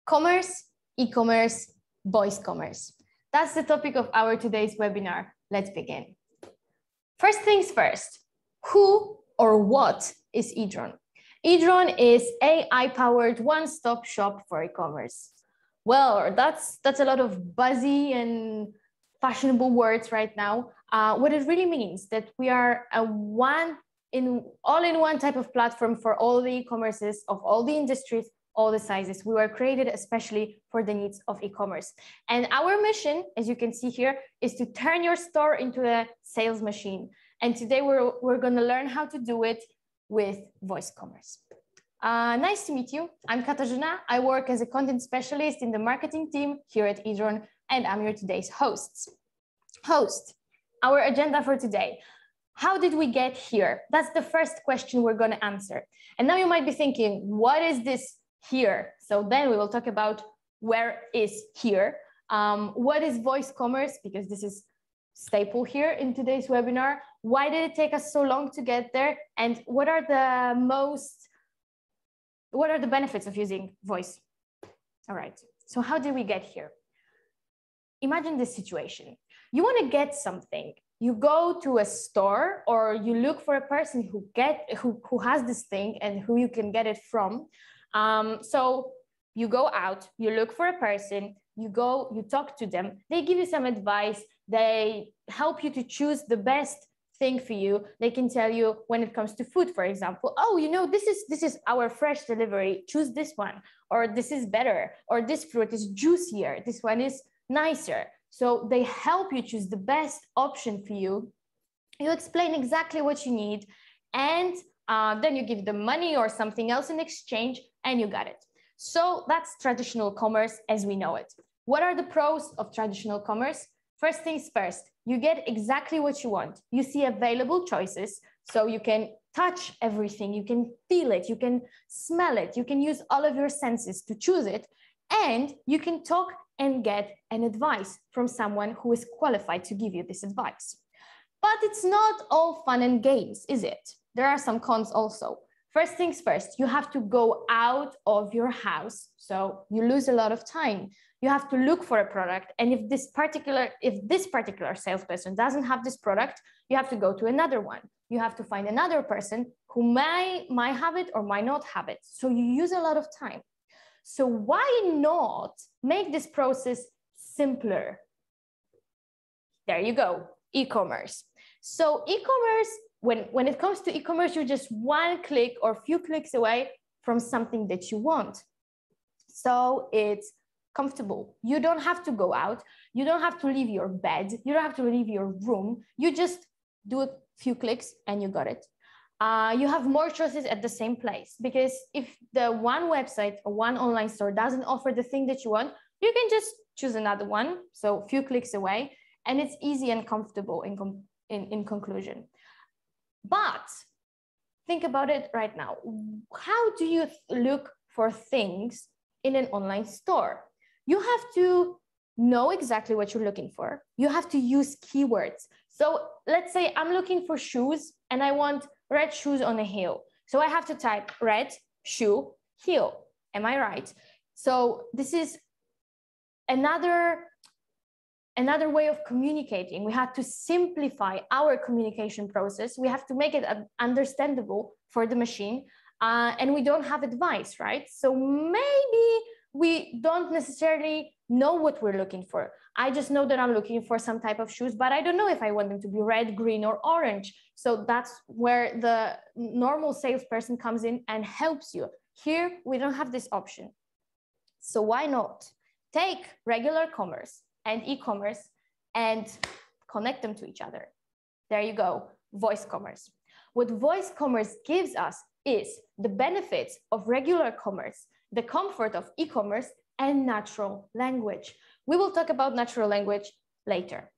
Commerce, e-commerce, voice commerce. That's the topic of our today's webinar. Let's begin. First things first, who or what is Edron? Edron is AI-powered one-stop shop for e-commerce. Well, that's a lot of buzzy and fashionable words right now. What it really means that we are a all-in-one type of platform for all the e-commerces of all the industries, all the sizes. We were created especially for the needs of e-commerce. And our mission, as you can see here, is to turn your store into a sales machine. And today we're going to learn how to do it with voice commerce. Nice to meet you. I'm Katarzyna. I work as a content specialist in the marketing team here at Edron, and I'm your today's host. Our agenda for today. How did we get here? That's the first question we're going to answer. And now you might be thinking, what is this here? So then we will talk about where is here. What is voice commerce? Because this is staple here in today's webinar. Why did it take us so long to get there? And what are the benefits of using voice? All right, so how did we get here? Imagine this situation. You want to get something. You go to a store or you look for a person who has this thing and who you can get it from. So you go out, you look for a person, you talk to them, they give you some advice, they help you to choose the best thing for you. They can tell you when it comes to food, for example, oh, you know, this is our fresh delivery, choose this one, or this is better, or this fruit is juicier, this one is nicer. So they help you choose the best option for you. You explain exactly what you need, and then you give them money or something else in exchange, and you got it. So that's traditional commerce as we know it. What are the pros of traditional commerce? First things first, you get exactly what you want. You see available choices, so you can touch everything, you can feel it, you can smell it, you can use all of your senses to choose it, and you can talk and get an advice from someone who is qualified to give you this advice. But it's not all fun and games, is it? There are some cons also. First things first, you have to go out of your house, so you lose a lot of time. You have to look for a product, and if this particular salesperson doesn't have this product, you have to go to another one. You have to find another person who might have it or might not have it. So you use a lot of time. So why not make this process simpler? There you go, e-commerce. So e-commerce, when it comes to e-commerce, you're just one click or few clicks away from something that you want. So it's comfortable. You don't have to go out. You don't have to leave your bed. You don't have to leave your room. You just do a few clicks and you got it. You have more choices at the same place, because if the one website or one online store doesn't offer the thing that you want, you can just choose another one. So a few clicks away, and it's easy and comfortable in conclusion. But think about it right now. How do you look for things in an online store? You have to know exactly what you're looking for. You have to use keywords. So let's say I'm looking for shoes and I want red shoes on a heel. So I have to type red shoe heel. Am I right? So this is another way of communicating. We have to simplify our communication process. We have to make it understandable for the machine. And we don't have advice, right? So maybe we don't necessarily know what we're looking for. I just know that I'm looking for some type of shoes, but I don't know if I want them to be red, green, or orange. So that's where the normal salesperson comes in and helps you. Here, we don't have this option. So why not take regular commerce and e-commerce and connect them to each other? There you go, voice commerce. What voice commerce gives us is the benefits of regular commerce, the comfort of e-commerce, and natural language. We will talk about natural language later.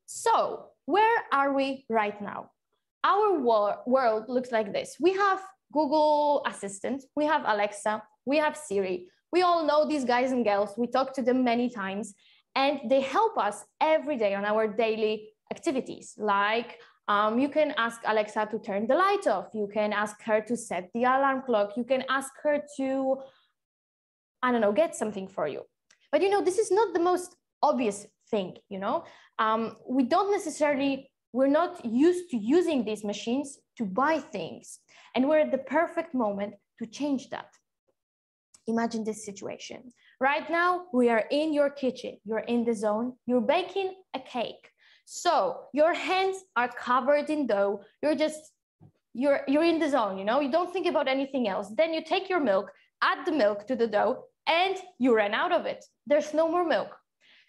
So where are we right now? Our world looks like this. We have Google Assistant, we have Alexa, we have Siri. We all know these guys and gals. We talk to them many times, and they help us every day on our daily activities. Like you can ask Alexa to turn the light off. You can ask her to set the alarm clock. You can ask her to I don't know, get something for you. But, you know, this is not the most obvious thing, you know. We don't necessarily, we're not used to using these machines to buy things. And we're at the perfect moment to change that. Imagine this situation. Right now, we are in your kitchen. You're in the zone. You're baking a cake. So your hands are covered in dough. You're in the zone, you know, you don't think about anything else. Then you take your milk, add the milk to the dough, and you ran out of it. There's no more milk.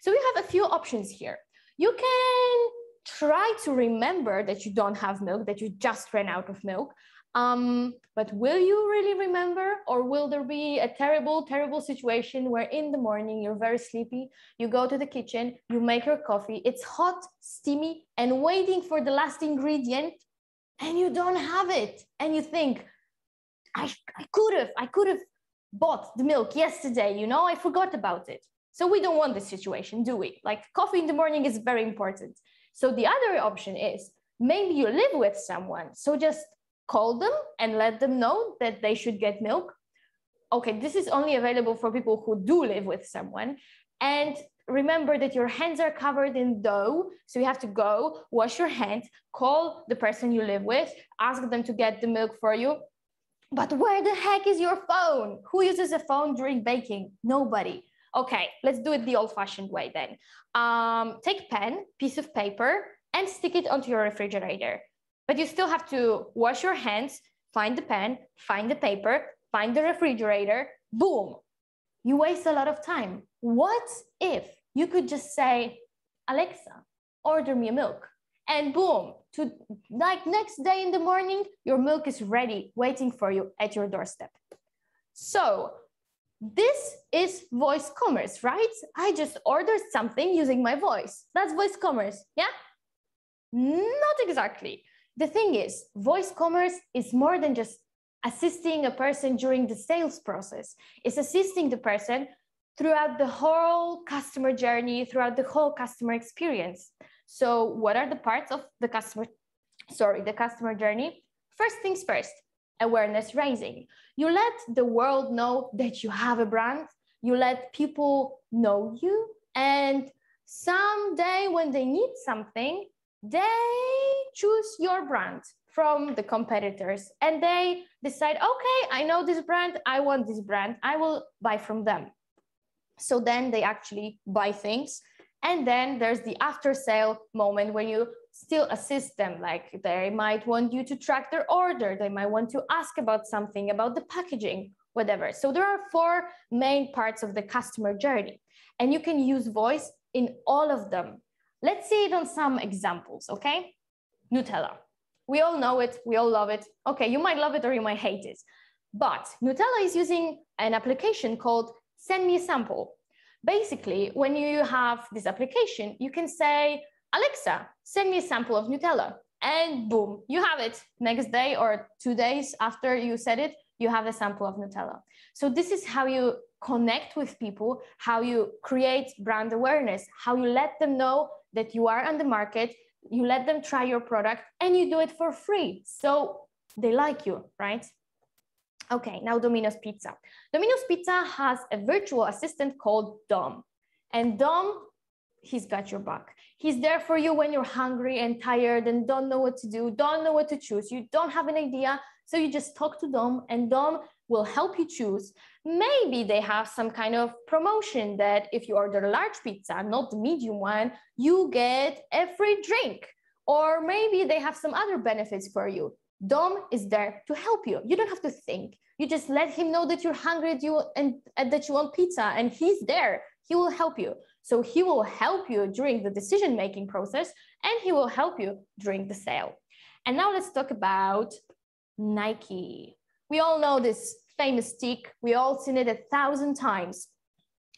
So we have a few options here. You can try to remember that you don't have milk, that you just ran out of milk. But will you really remember, or will there be a terrible, terrible situation where in the morning you're very sleepy, you go to the kitchen, you make your coffee, it's hot, steamy, and waiting for the last ingredient, and you don't have it, and you think, I could have bought the milk yesterday, you know, I forgot about it. So we don't want this situation, do we? Like, coffee in the morning is very important. So the other option is, maybe you live with someone, so just call them and let them know that they should get milk. Okay, this is only available for people who do live with someone. And remember that your hands are covered in dough. So you have to go wash your hands, call the person you live with, ask them to get the milk for you. But where the heck is your phone? Who uses a phone during baking? Nobody. Okay, let's do it the old-fashioned way then. Take a pen, piece of paper, and stick it onto your refrigerator. But you still have to wash your hands, find the pen, find the paper, find the refrigerator, boom. You waste a lot of time. What if you could just say, Alexa, order me a milk? And boom, like next day in the morning, your milk is ready, waiting for you at your doorstep. So this is voice commerce, right? I just ordered something using my voice. That's voice commerce, yeah? Not exactly. The thing is, voice commerce is more than just assisting a person during the sales process. It's assisting the person throughout the whole customer journey, throughout the whole customer experience. So what are the parts of the customer journey? First things first, awareness raising. You let the world know that you have a brand. You let people know you. And someday when they need something, they choose your brand from the competitors and they decide, okay, I know this brand, I want this brand, I will buy from them. So then they actually buy things. And then there's the after sale moment where you still assist them. Like they might want you to track their order. They might want to ask about something, about the packaging, whatever. So there are 4 main parts of the customer journey and you can use voice in all of them. Let's see it on some examples, okay? Nutella. We all know it, we all love it. Okay, you might love it or you might hate it. But Nutella is using an application called Send Me a Sample. Basically, when you have this application, you can say, Alexa, send me a sample of Nutella. And boom, you have it. Next day or 2 days after you said it, you have a sample of Nutella. So this is how you connect with people, how you create brand awareness, how you let them know that you are on the market, you let them try your product and you do it for free. So they like you, right? Okay, now Domino's Pizza. Domino's Pizza has a virtual assistant called Dom. And Dom, he's got your back. He's there for you when you're hungry and tired and don't know what to do, don't know what to choose. You don't have an idea. So you just talk to Dom and Dom will help you choose. Maybe they have some kind of promotion that if you order a large pizza, not the medium one, you get a free drink. Or maybe they have some other benefits for you. Dom is there to help you. You don't have to think. You just let him know that you're hungry and that you want pizza and he's there. He will help you. So he will help you during the decision-making process and he will help you during the sale. And now let's talk about Nike. We all know this famous stick. We all seen it 1,000 times.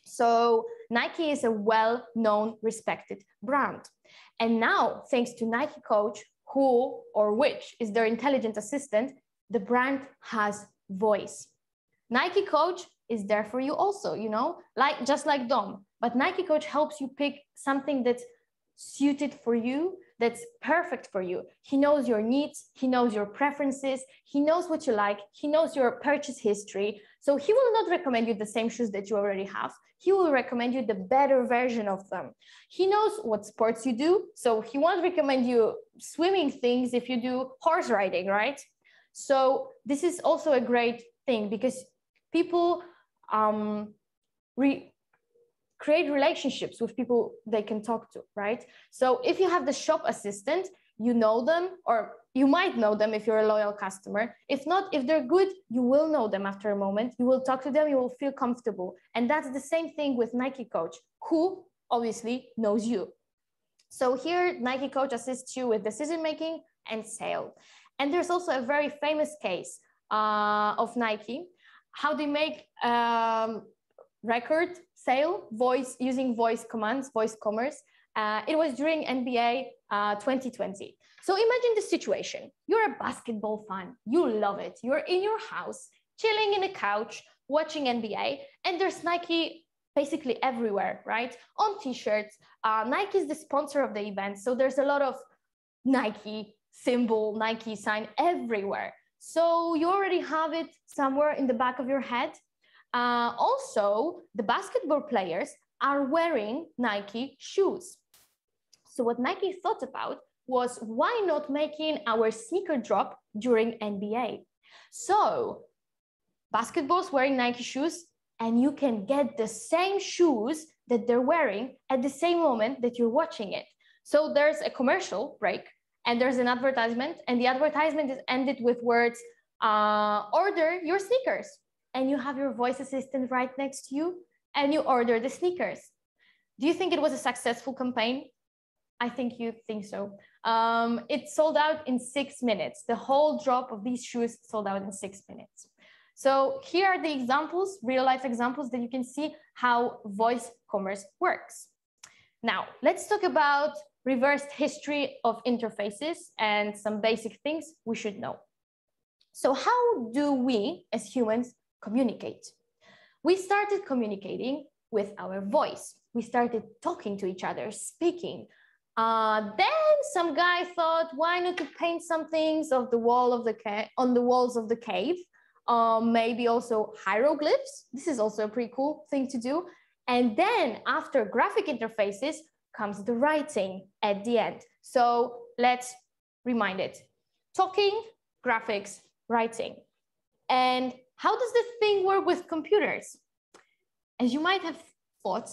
So Nike is a well-known, respected brand. And now, thanks to Nike Coach, who or which is their intelligent assistant, the brand has voice. Nike Coach is there for you also, you know, just like Dom. But Nike Coach helps you pick something that suited for you, that's perfect for you. He knows your needs, he knows your preferences, he knows what you like, he knows your purchase history. So he will not recommend you the same shoes that you already have. He will recommend you the better version of them. He knows what sports you do, so he won't recommend you swimming things if you do horse riding, right? So this is also a great thing because people create relationships with people they can talk to, right? So if you have the shop assistant, you know them, or you might know them if you're a loyal customer. If not, if they're good, you will know them after a moment. You will talk to them, you will feel comfortable. And that's the same thing with Nike Coach, who obviously knows you. So here, Nike Coach assists you with decision-making and sale. And there's also a very famous case of Nike, how they make record sale using voice commands, voice commerce. It was during NBA 2020. So imagine the situation. You're a basketball fan. You love it. You're in your house, chilling in a couch, watching NBA, and there's Nike basically everywhere, right? On t-shirts. Nike is the sponsor of the event. So there's a lot of Nike symbol, Nike sign everywhere. So you already have it somewhere in the back of your head. Also, the basketball players are wearing Nike shoes. So what Nike thought about was, why not making our sneaker drop during NBA? So basketball's wearing Nike shoes, and you can get the same shoes that they're wearing at the same moment that you're watching it. So there's a commercial break and there's an advertisement, and the advertisement is ended with words, order your sneakers. And you have your voice assistant right next to you and you order the sneakers. Do you think it was a successful campaign? I think you think so. It sold out in 6 minutes. The whole drop of these shoes sold out in 6 minutes. So here are the examples, real life examples that you can see how voice commerce works. Now, let's talk about reversed history of interfaces and some basic things we should know. So how do we as humans communicate? We started communicating with our voice. We started talking to each other, speaking. Then some guy thought, why not to paint some things on the walls of the cave? Maybe also hieroglyphs. This is also a pretty cool thing to do. And then after graphic interfaces comes the writing at the end. So let's remind it. Talking, graphics, writing. And how does this thing work with computers? As you might have thought,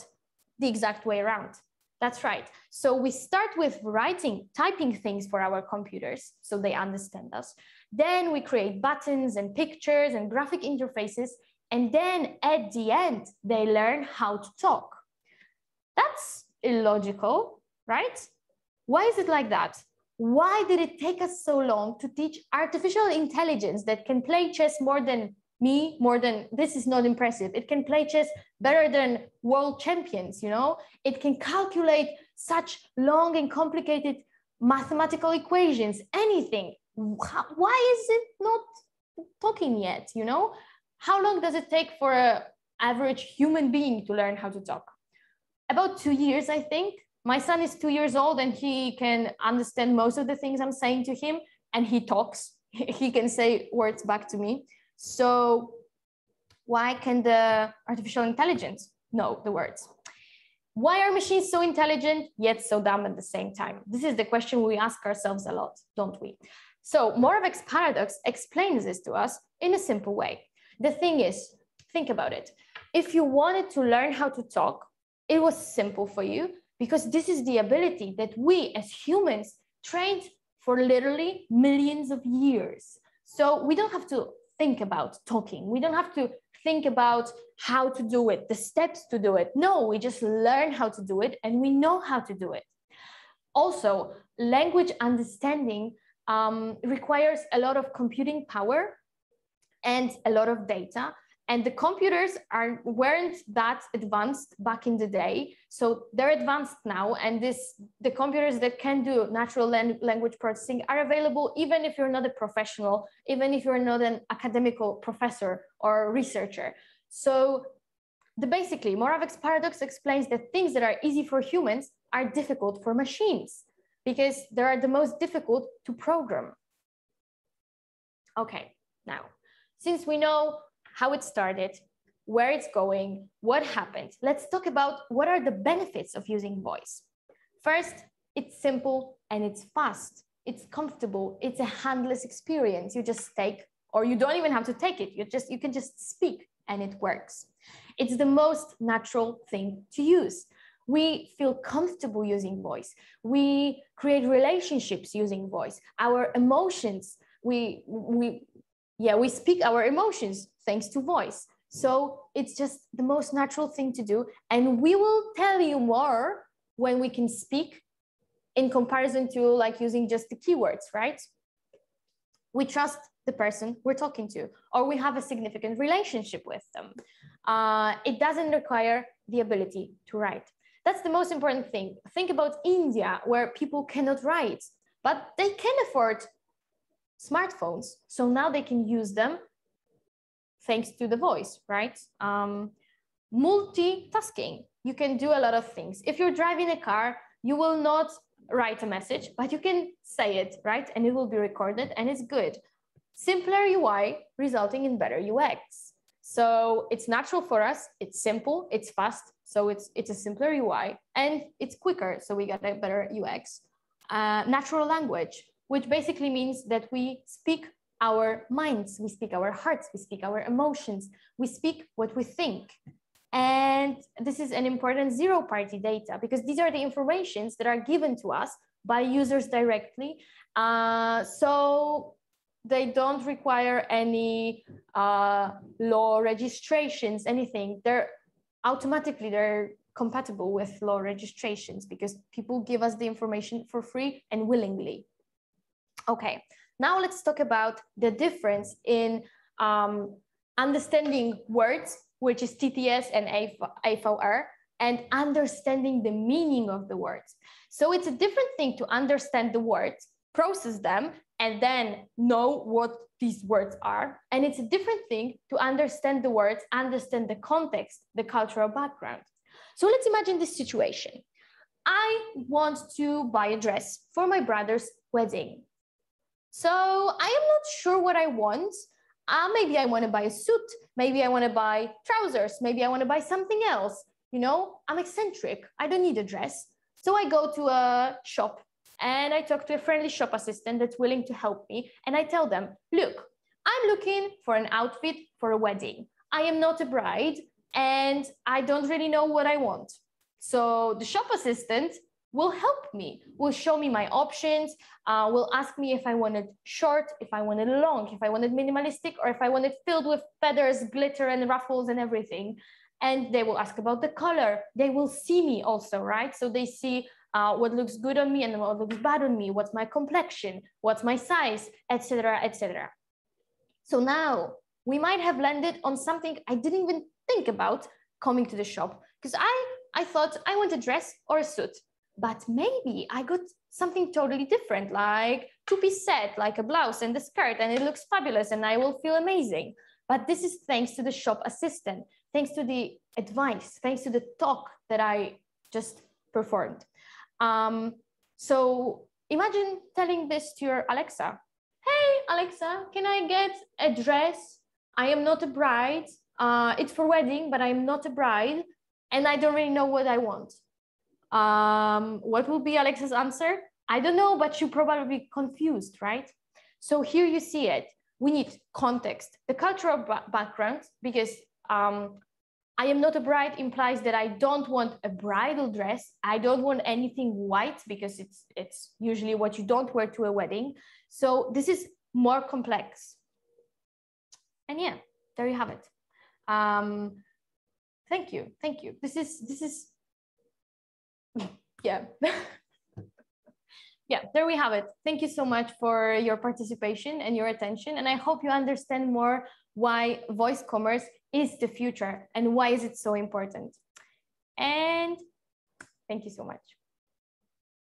the exact way around. That's right. So we start with writing, typing things for our computers so they understand us. Then we create buttons and pictures and graphic interfaces. And then at the end, they learn how to talk. That's illogical, right? Why is it like that? Why did it take us so long to teach artificial intelligence that can play chess more than me, this is not impressive. It can play chess better than world champions, you know? It can calculate such long and complicated mathematical equations, anything. Why is it not talking yet, you know? How long does it take for an average human being to learn how to talk? About 2 years, I think. My son is 2 years old and he can understand most of the things I'm saying to him, and he talks. He can say words back to me. So why can the artificial intelligence know the words? Why are machines so intelligent yet so dumb at the same time? This is the question we ask ourselves a lot, don't we? So Moravec's paradox explains this to us in a simple way. The thing is, think about it. If you wanted to learn how to talk, it was simple for you, because this is the ability that we as humans trained for literally millions of years. So we don't have to think about talking. We don't have to think about how to do it, the steps to do it. No, we just learn how to do it and we know how to do it. Also, language understanding requires a lot of computing power and a lot of data. And the computers weren't that advanced back in the day. So they're advanced now. And the computers that can do natural language processing are available even if you're not a professional, even if you're not an academical professor or researcher. So basically, Moravec's paradox explains that things that are easy for humans are difficult for machines because they are the most difficult to program. Okay, now, since we know how it started, where it's going, what happened, let's talk about what are the benefits of using voice. First, it's simple and it's fast. It's comfortable. It's a handless experience. You just take, or you don't even have to take it. You can just speak and it works. It's the most natural thing to use. We feel comfortable using voice. We create relationships using voice. Our emotions, we speak our emotions thanks to voice. So it's just the most natural thing to do. And we will tell you more when we can speak in comparison to like using just the keywords, right? We trust the person we're talking to, or we have a significant relationship with them. It doesn't require the ability to write. That's the most important thing. Think about India, where people cannot write, but they can afford smartphones. So now they can use them thanks to the voice, right? Multitasking, you can do a lot of things. If you're driving a car, you will not write a message, but you can say it, right? And it will be recorded and it's good. Simpler UI resulting in better UX. So it's natural for us, it's simple, it's fast, so it's a simpler UI, and it's quicker, so we get a better UX. Natural language, which basically means that we speak our minds, we speak our hearts, we speak our emotions, we speak what we think. And this is an important zero-party data because these are the informations that are given to us by users directly. So they don't require any law registrations, anything. They're compatible with law registrations because people give us the information for free and willingly. Okay, now let's talk about the difference in understanding words, which is TTS and AVR, and understanding the meaning of the words. So it's a different thing to understand the words, process them, and then know what these words are. And it's a different thing to understand the words, understand the context, the cultural background. So let's imagine this situation. I want to buy a dress for my brother's wedding. So I am not sure what I want. Maybe I want to buy a suit. Maybe I want to buy trousers. Maybe I want to buy something else. You know, I'm eccentric. I don't need a dress. So I go to a shop and I talk to a friendly shop assistant that's willing to help me. And I tell them, look, I'm looking for an outfit for a wedding. I am not a bride and I don't really know what I want. So the shop assistant will help me, will show me my options, will ask me if I wanted short, if I wanted long, if I wanted minimalistic, or if I wanted filled with feathers, glitter, and ruffles and everything. And they will ask about the color. They will see me also, right? So they see what looks good on me and what looks bad on me, what's my complexion, what's my size, etc., etc. So now we might have landed on something I didn't even think about coming to the shop, because I thought I want a dress or a suit. But maybe I got something totally different, like two-piece set, like a blouse and a skirt, and it looks fabulous and I will feel amazing. But this is thanks to the shop assistant, thanks to the advice, thanks to the talk that I just performed. So imagine telling this to your Alexa. Hey, Alexa, can I get a dress? I am not a bride. It's for wedding, but I'm not a bride. And I don't really know what I want. What will be Alexa's answer? I don't know, but she'll probably be confused, right? So here you see it. We need context, the cultural background, because I am not a bride implies that I don't want a bridal dress. I don't want anything white because it's usually what you don't wear to a wedding. So this is more complex. And yeah, there you have it. Thank you. This is yeah. Yeah, there we have it. Thank you so much for your participation and your attention. And I hope you understand more why voice commerce is the future and why is it so important. And thank you so much.